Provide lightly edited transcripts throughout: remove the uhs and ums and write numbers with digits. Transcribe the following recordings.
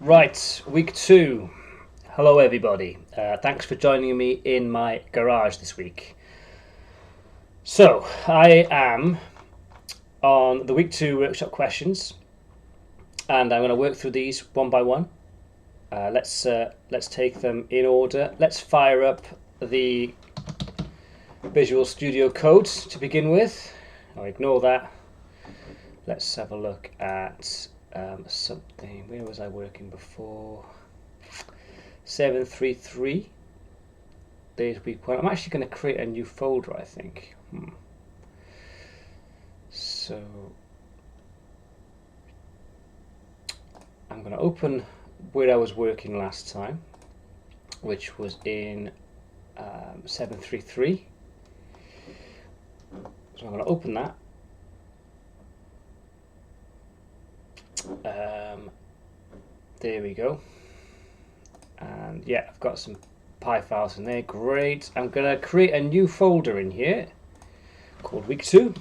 Right, week two. Hello, everybody. Thanks for joining me in my garage this week. So, I am on the week two workshop questions, and I'm going to work through these one by one. Let's take them in order. Let's fire up the Visual Studio Code to begin with. I'll ignore that. Let's have a look at something. Where was I working before? 733. There's week one. I'm actually going to create a new folder, I think. So I'm going to open where I was working last time, which was in 733. So I'm going to open that. There we go. And yeah, I've got some Pi files in there. Great. I'm going to create a new folder in here called week two.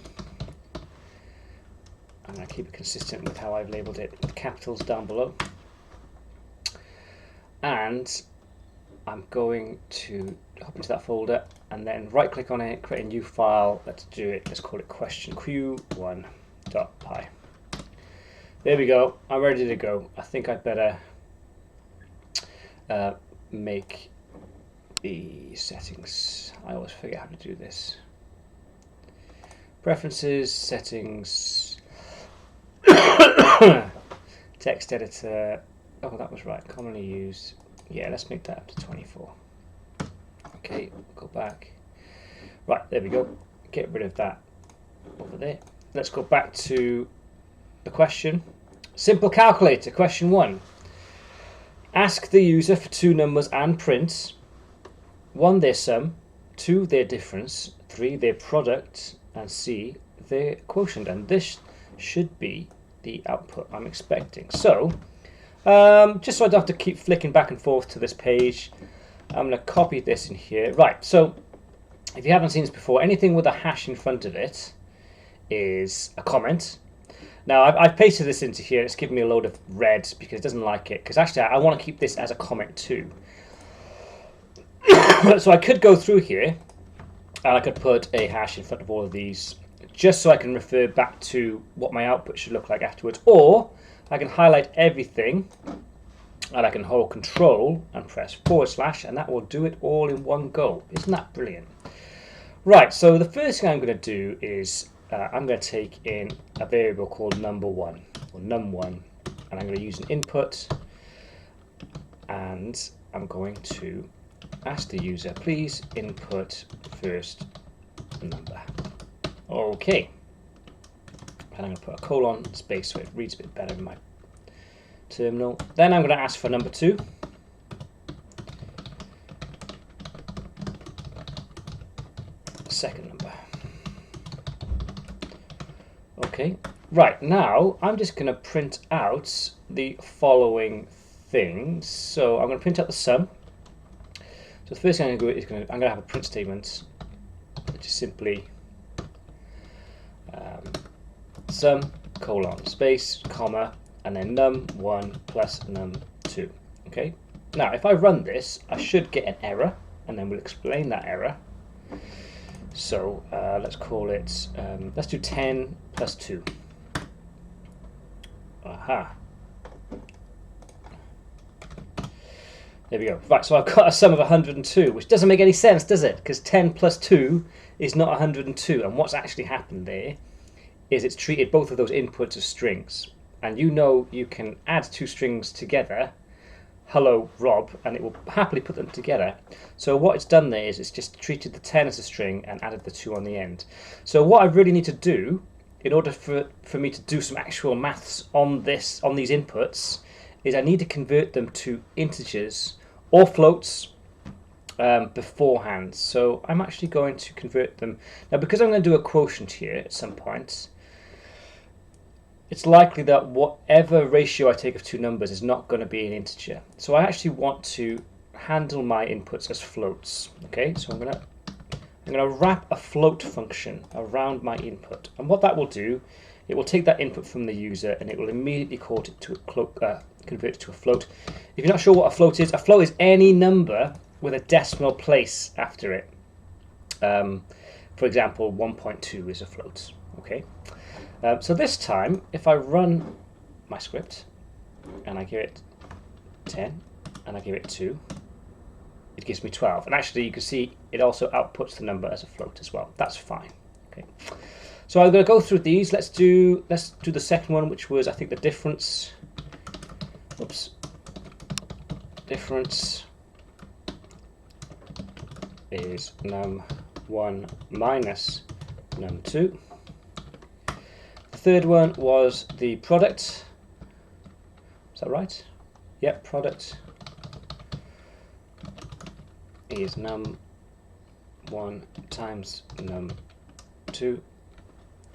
I'm going to keep it consistent with how I've labeled it with capitals down below. And I'm going to hop into that folder and then right click on it, create a new file. Let's do it. Let's call it question q1.py. There we go. I'm ready to go. I think I'd better make the settings. I always forget how to do this. Preferences, settings, text editor. Oh, that was right. Commonly used. Yeah, let's make that up to 24. Okay, go back. Right, there we go. Get rid of that over there. Let's go back to the question. Simple calculator, question 1. Ask the user for two numbers and print 1 their sum, 2 their difference, 3 their product, and C their quotient. And this should be the output I'm expecting. So, just so I don't have to keep flicking back and forth to this page, I'm going to copy this in here. Right, so if you haven't seen this before, anything with a hash in front of it is a comment. Now, I've pasted this into here. It's giving me a load of red because it doesn't like it. Because actually, I want to keep this as a comment too. So I could go through here and I could put a hash in front of all of these just so I can refer back to what my output should look like afterwards. Or I can highlight everything and I can hold Control and press / and that will do it all in one go. Isn't that brilliant? Right, so the first thing I'm going to do is I'm going to take in a variable called number1 or num1, and I'm going to use an input, and I'm going to ask the user, please input first number. Okay, and I'm going to put a colon space so it reads a bit better in my terminal. Then I'm going to ask for number 2. Second number. Okay, right, now I'm just going to print out the following things. So I'm going to print out the sum. So the first thing I'm going to do is I'm going to have a print statement, which is simply sum colon space comma and then num1 plus num2. Okay, now if I run this, I should get an error, and then we'll explain that error. So let's call it, let's do 10 plus 2. Aha. There we go. Right, so I've got a sum of 102, which doesn't make any sense, does it? Because 10 plus 2 is not 102. And what's actually happened there is it's treated both of those inputs as strings. And you know you can add two strings together, hello Rob, and it will happily put them together. So what it's done there is it's just treated the 10 as a string and added the 2 on the end. So what I really need to do in order for me to do some actual maths on these inputs is I need to convert them to integers or floats beforehand. So I'm actually going to convert them. Now because I'm going to do a quotient here at some point, it's likely that whatever ratio I take of two numbers is not going to be an integer. So I actually want to handle my inputs as floats. Okay, so I'm going to wrap a float function around my input. And what that will do, it will take that input from the user and it will immediately convert it to a float. If you're not sure what a float is any number with a decimal place after it. For example, 1.2 is a float. Okay. So this time, if I run my script and I give it 10 and I give it 2, it gives me 12. And actually, you can see it also outputs the number as a float as well. That's fine. Okay. So I'm going to go through these. Let's do the second one, which was, I think, the difference. Oops. Difference is num1 minus num2. The third one was the product. Is that right? Yep, product is num1 times num2.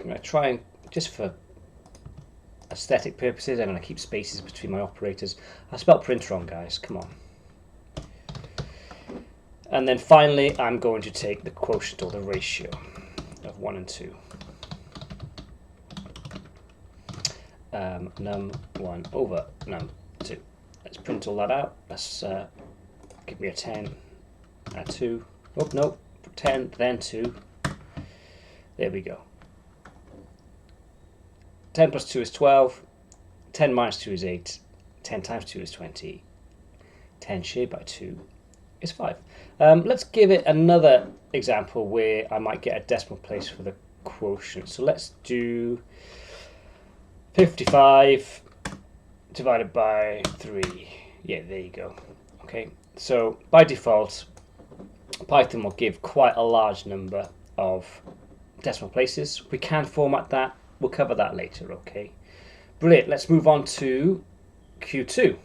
I'm going to try and, just for aesthetic purposes, I'm going to keep spaces between my operators. I spelled print wrong, guys, come on. And then finally, I'm going to take the quotient or the ratio of 1 and 2. Num1 over num2. Let's print all that out. Let's give me a 10, a 2. Oh, no, 10, then 2. There we go. 10 plus 2 is 12. 10 minus 2 is 8. 10 times 2 is 20. 10 shared by 2 is 5. Let's give it another example where I might get a decimal place for the quotient. So let's do 55 divided by 3. Yeah, there you go. Okay, so by default, Python will give quite a large number of decimal places. We can format that. We'll cover that later, okay? Brilliant. Let's move on to Q2.